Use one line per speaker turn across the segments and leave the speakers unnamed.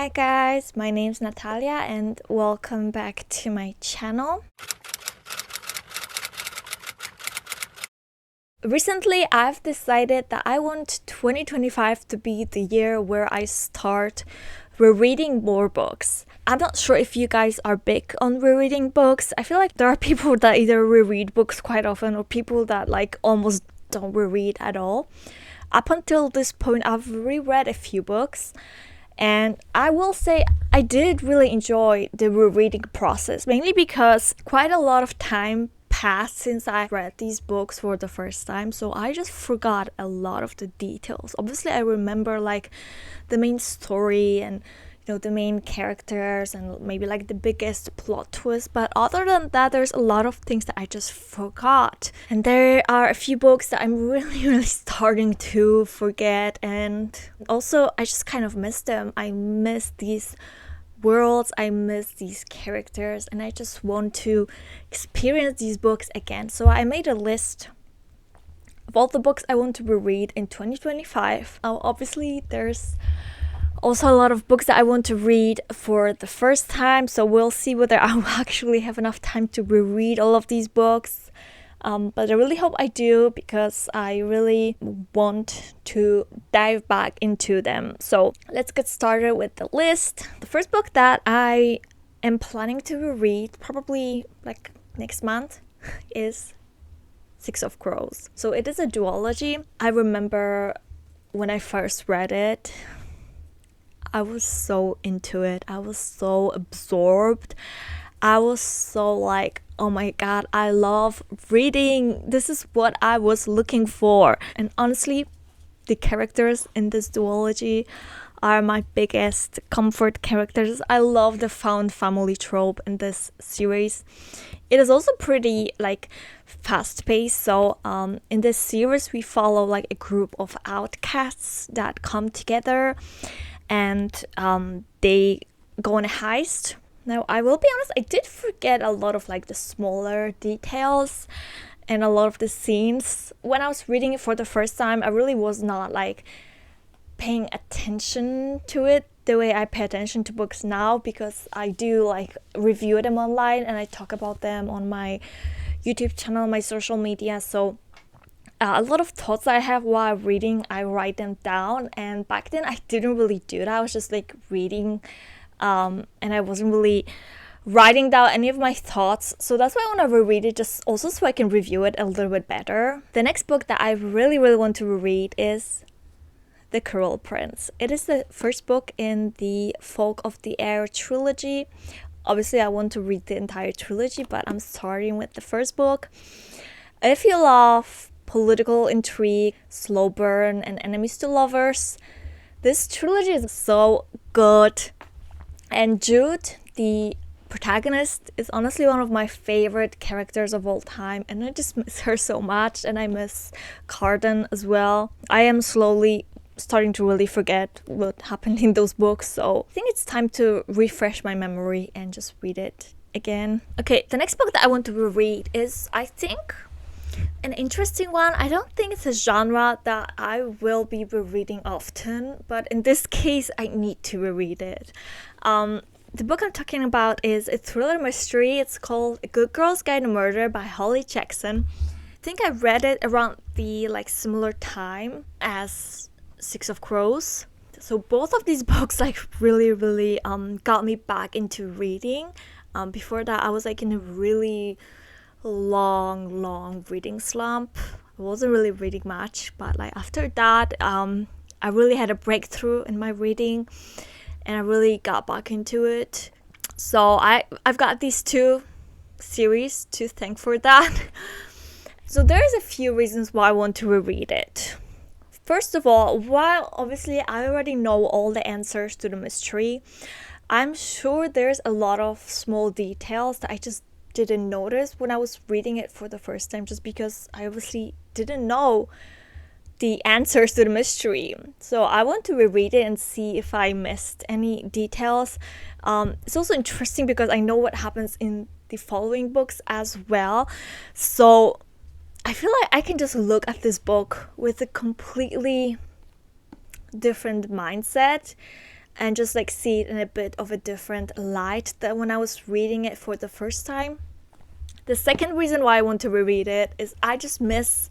Hi guys, my name's Natalia and welcome back to my channel. Recently, I've decided that I want 2025 to be the year where I start rereading more books. I'm not sure if you guys are big on rereading books. I feel like there are people that either reread books quite often or people that almost don't reread at all. Up until this point, I've reread a few books. And I will say I did really enjoy the rereading process, mainly because quite a lot of time passed since I read these books for the first time. So I just forgot a lot of the details. Obviously, I remember the main story and the main characters and maybe the biggest plot twist, but other than that there's a lot of things that I just forgot, and there are a few books that I'm really starting to forget, and also I just kind of miss them. I miss these worlds, I miss these characters, and I just want to experience these books again. So I made a list of all the books I want to reread in 2025. Obviously there's also a lot of books that I want to read for the first time, so we'll see whether I'll actually have enough time to reread all of these books. But I really hope I do, because I really want to dive back into them. So let's get started with the list. The first book that I am planning to reread, probably next month, is Six of Crows. So it is a duology. I remember when I first read it, I was so into it. I was so absorbed. I was so oh my god, I love reading. This is what I was looking for. And honestly, the characters in this duology are my biggest comfort characters. I love the found family trope in this series. It is also pretty fast paced. So in this series we follow a group of outcasts that come together, and they go on a heist. Now, I will be honest, I did forget a lot of the smaller details and a lot of the scenes. When I was reading it for the first time, I really was not paying attention to it the way I pay attention to books now, because I do review them online and I talk about them on my YouTube channel, my social media. So a lot of thoughts I have while reading, I write them down, and back then I didn't really do that. I was just reading, and I wasn't really writing down any of my thoughts. So that's why I want to reread it, just also so I can review it a little bit better. The next book that I really want to reread is The Cruel Prince. It is the first book in the Folk of the Air trilogy. Obviously I want to read the entire trilogy, but I'm starting with the first book. If you love political intrigue, slow burn, and enemies to lovers, this trilogy is so good. And Jude, the protagonist, is honestly one of my favorite characters of all time, and I just miss her so much, and I miss Cardan as well. I am slowly starting to really forget what happened in those books, so I think it's time to refresh my memory and just read it again. Okay, the next book that I want to reread is, I think, an interesting one. I don't think it's a genre that I will be rereading often, but in this case I need to reread it. The book I'm talking about is a thriller mystery. It's called A Good Girl's Guide to Murder by Holly Jackson. I think I read it around the similar time as Six of Crows. So both of these books really got me back into reading. Before that I was in a really long reading slump. I wasn't really reading much, but after that I really had a breakthrough in my reading and I really got back into it. So I've got these two series to thank for that. So there's a few reasons why I want to reread it. First of all, while obviously I already know all the answers to the mystery, I'm sure there's a lot of small details that I just didn't notice when I was reading it for the first time, just because I obviously didn't know the answers to the mystery. So I want to reread it and see if I missed any details. It's also interesting because I know what happens in the following books as well. So I feel like I can just look at this book with a completely different mindset. and just like see it in a bit of a different light than when I was reading it for the first time. The second reason why I want to reread it is I just miss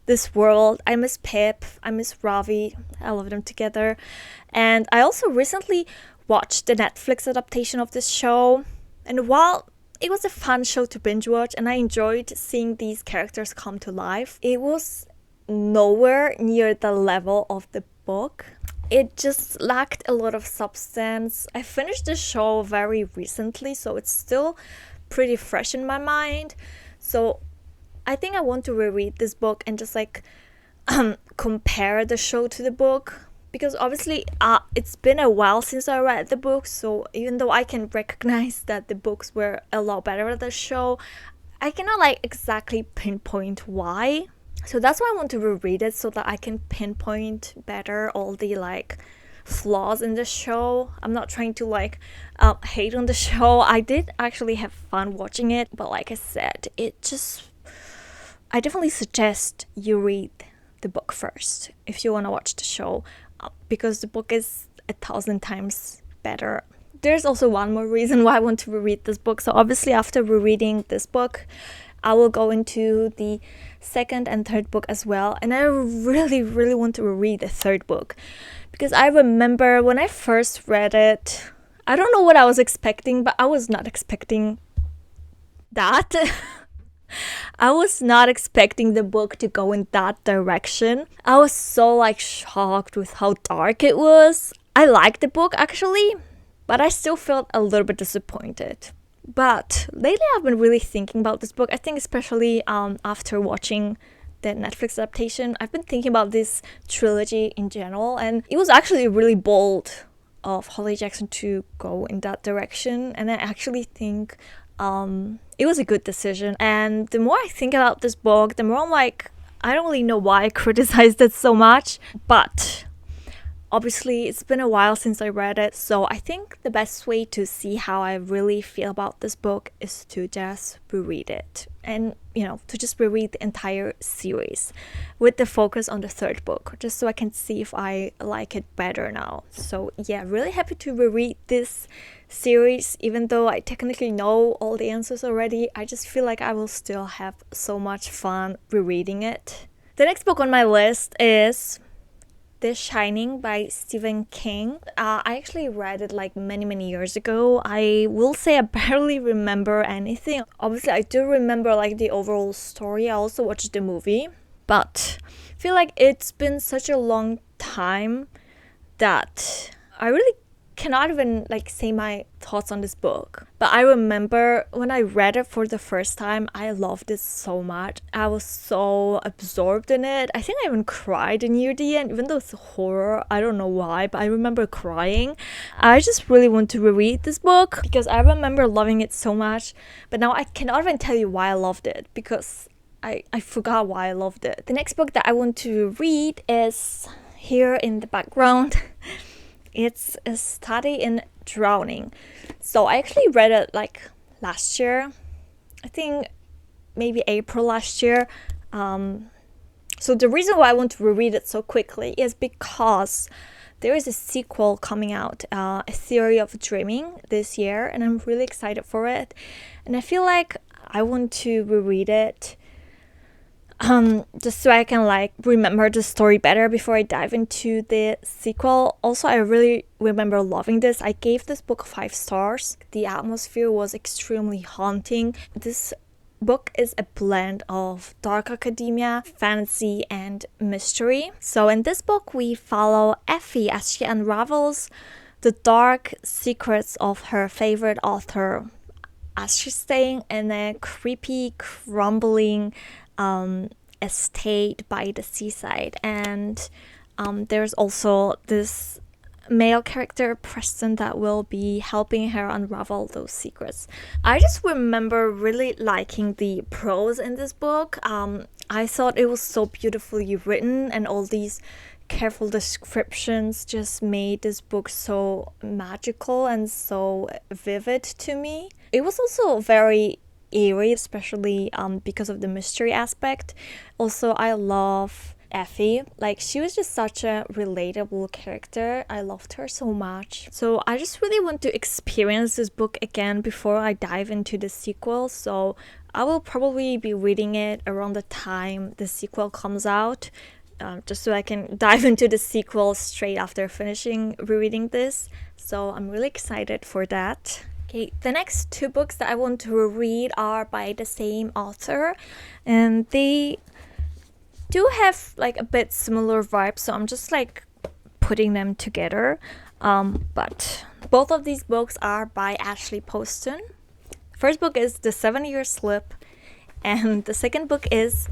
this world. I miss Pip, I miss Ravi, I love them together. And I also recently watched the Netflix adaptation of this show, and while it was a fun show to binge watch and I enjoyed seeing these characters come to life, it was nowhere near the level of the book. It just lacked a lot of substance. I finished the show very recently, so it's still pretty fresh in my mind. So I think I want to reread this book and just like compare the show to the book, because obviously it's been a while since I read the book, so even though I can recognize that the books were a lot better than the show, I cannot like exactly pinpoint why. So that's why I want to reread it, so that I can pinpoint better all the like flaws in the show. I'm not trying to like hate on the show. I did actually have fun watching it, but like I said, I definitely suggest you read the book first if you want to watch the show, because the book is 1,000 times better. There's also one more reason why I want to reread this book. So obviously after rereading this book, I will go into the second and third book as well. And I really want to reread the third book, because I remember when I first read it, I don't know what I was expecting, but I was not expecting that. I was not expecting the book to go in that direction. I was so like shocked with how dark it was. I liked the book actually, but I still felt a little bit disappointed. But lately I've been really thinking about this book. I think especially after watching the Netflix adaptation, I've been thinking about this trilogy in general, and it was actually really bold of Holly Jackson to go in that direction, and I actually think it was a good decision. And the more I think about this book, the more I'm like, I don't really know why I criticized it so much, but obviously it's been a while since I read it, so I think the best way to see how I really feel about this book is to just reread it, and to just reread the entire series with the focus on the third book, just so I can see if I like it better now. So yeah, really happy to reread this series. Even though I technically know all the answers already, I just feel like I will still have so much fun rereading it. The next book on my list is The Shining by Stephen King. I actually read it like many years ago. I will say I barely remember anything. Obviously I do remember like the overall story. I also watched the movie, but I feel like it's been such a long time that I really cannot even like say my thoughts on this book. But I remember when I read it for the first time, I loved it so much. I was so absorbed in it. I think I even cried near the end, even though it's horror. I don't know why, but I remember crying. I just really want to reread this book because I remember loving it so much, but now I cannot even tell you why I loved it, because I forgot why I loved it. The next book that I want to read is here in the background. It's A Study in Drowning. So I actually read it like last year. I think maybe April last year. So the reason why I want to reread it so quickly is because there is a sequel coming out, A Theory of Dreaming, this year, and I'm really excited for it. And I feel like I want to reread it just so I can like remember the story better before I dive into the sequel. Also, I really remember loving this. I gave this book 5 stars. The atmosphere was extremely haunting. This book is a blend of dark academia, fantasy, and mystery. So in this book, we follow Effie as she unravels the dark secrets of her favorite author, as she's staying in a creepy, crumbling estate by the seaside. And there's also this male character, Preston, that will be helping her unravel those secrets. I just remember really liking the prose in this book. I thought it was so beautifully written, and all these careful descriptions just made this book so magical and so vivid to me. It was also very eerie, especially because of the mystery aspect. Also, I love Effie. Like, she was just such a relatable character. I loved her so much. So I just really want to experience this book again before I dive into the sequel. So I will probably be reading it around the time the sequel comes out, just so I can dive into the sequel straight after finishing rereading this. So I'm really excited for that. Okay, the next two books that I want to reread are by the same author, and they do have like a bit similar vibes, so I'm just like putting them together. But both of these books are by Ashley Poston. First book is The 7-Year Slip, and the second book is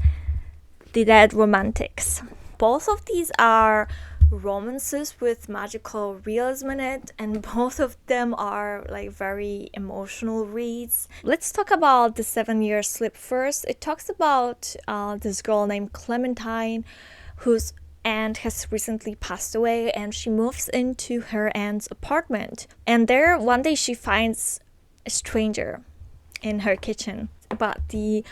The Dead Romantics. Both of these are romances with magical realism in it, and both of them are like very emotional reads. Let's talk about The 7-Year Slip first. It talks about this girl named Clementine whose aunt has recently passed away, and she moves into her aunt's apartment, and there one day she finds a stranger in her kitchen. But the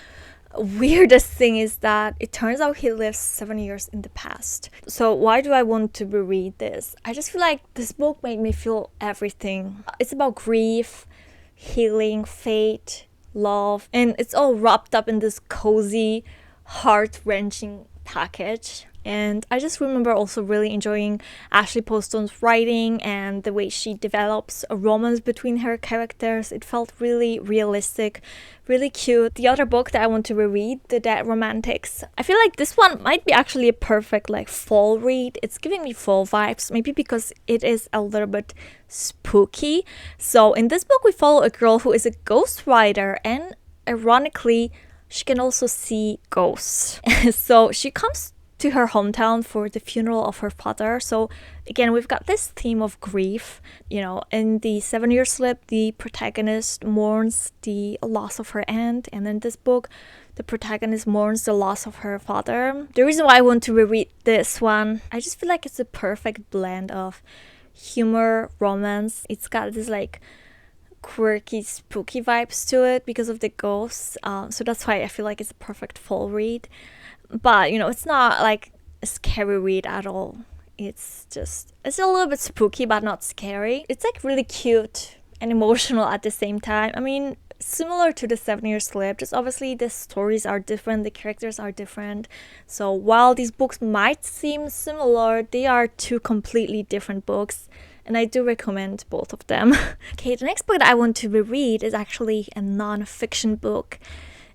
weirdest thing is that it turns out he lives 7 years in the past. So why do I want to reread this? I just feel like this book made me feel everything. It's about grief, healing, fate, love, and it's all wrapped up in this cozy, heart-wrenching package. And I just remember also really enjoying Ashley Poston's writing and the way she develops a romance between her characters. It felt really realistic, really cute. The other book that I want to reread, The Dead Romantics, I feel like this one might be actually a perfect like fall read. It's giving me fall vibes, maybe because it is a little bit spooky. So in this book we follow a girl who is a ghostwriter, and ironically she can also see ghosts. So she comes to her hometown for the funeral of her father. So again, we've got this theme of grief. You know, in The 7-Year Slip, the protagonist mourns the loss of her aunt, and in this book, the protagonist mourns the loss of her father. The reason why I want to reread this one, I just feel like it's a perfect blend of humor, romance. It's got this like quirky, spooky vibes to it because of the ghosts. So that's why I feel like it's a perfect fall read. But, you know, it's not like a scary read at all. It's a little bit spooky, but not scary. It's like really cute and emotional at the same time. I mean, similar to The 7-Year Slip, just obviously the stories are different, the characters are different. So while these books might seem similar, they are two completely different books. And I do recommend both of them. Okay, the next book that I want to reread is actually a non-fiction book.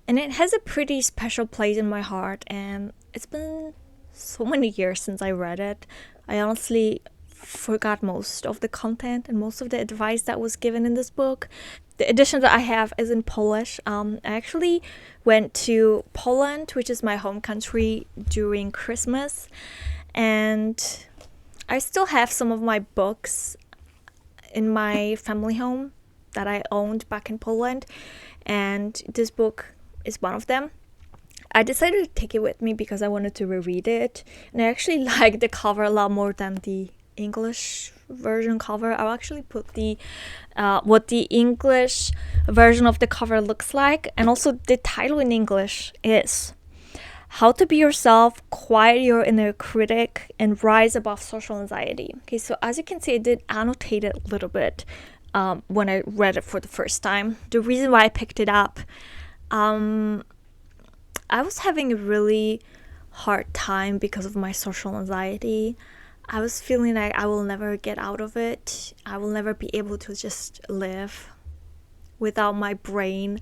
And it has a pretty special place in my heart, and it's been so many years since I read it. I honestly forgot most of the content and most of the advice that was given in this book. The edition that I have is in Polish. I actually went to Poland, which is my home country, during Christmas, and I still have some of my books in my family home that I owned back in Poland, and this book is one of them. I decided to take it with me because I wanted to reread it, and I actually like the cover a lot more than the English version cover. I'll actually put the what the English version of the cover looks like, and also the title in English is How to Be Yourself, Quiet Your Inner Critic, and Rise Above Social Anxiety. Okay, so as you can see, I did annotate it a little bit when I read it for the first time. The reason why I picked it up, I was having a really hard time because of my social anxiety. I was feeling like I will never get out of it. I will never be able to just live without my brain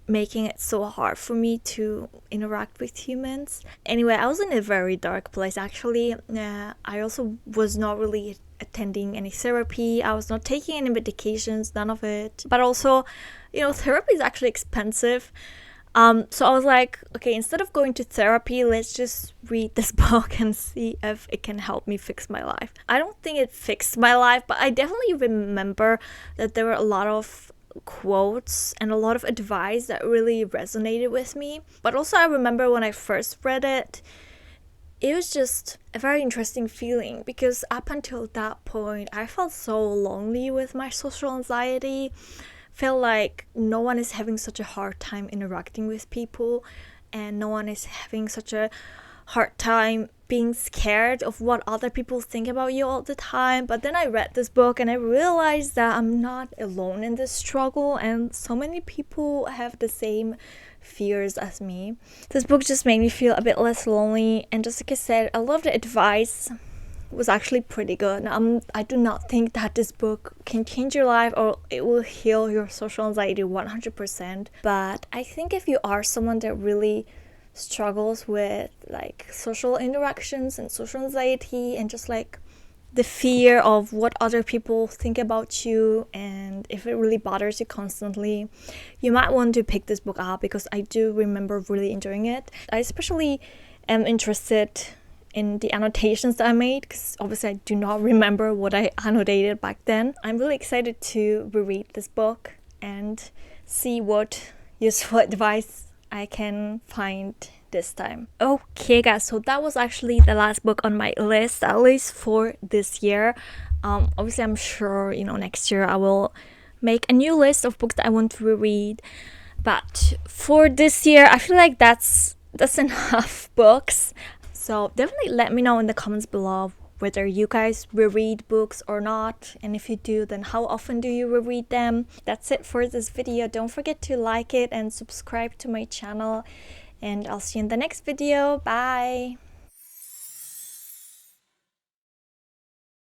making it so hard for me to interact with humans. Anyway, I was in a very dark place actually. I also was not really attending any therapy. I was not taking any medications, none of it. But also, you know, therapy is actually expensive. So I was like, okay, instead of going to therapy, let's just read this book and see if it can help me fix my life. I don't think it fixed my life, but I definitely remember that there were a lot of quotes and a lot of advice that really resonated with me. But also I remember when I first read it, it was just a very interesting feeling because up until that point, I felt so lonely with my social anxiety. Felt like no one is having such a hard time interacting with people, and no one is having such a hard time being scared of what other people think about you all the time. But then I read this book and I realized that I'm not alone in this struggle, and so many people have the same fears as me. This book just made me feel a bit less lonely, and just like I said, a lot of the advice was actually pretty good. I do not think that this book can change your life or it will heal your social anxiety 100%, but I think if you are someone that really struggles with like social interactions and social anxiety and just like the fear of what other people think about you, and if it really bothers you constantly, you might want to pick this book up, because I do remember really enjoying it. I especially am interested in the annotations that I made, because obviously I do not remember what I annotated back then. I'm really excited to reread this book and see what useful advice I can find this time. Okay guys, so that was actually the last book on my list, at least for this year. Obviously I'm sure, next year I will make a new list of books that I want to reread, but for this year I feel like that's enough books. So definitely let me know in the comments below whether you guys reread books or not, and if you do, then how often do you reread them. That's it for this video. Don't forget to like it and subscribe to my channel, and I'll see you in the next video. Bye!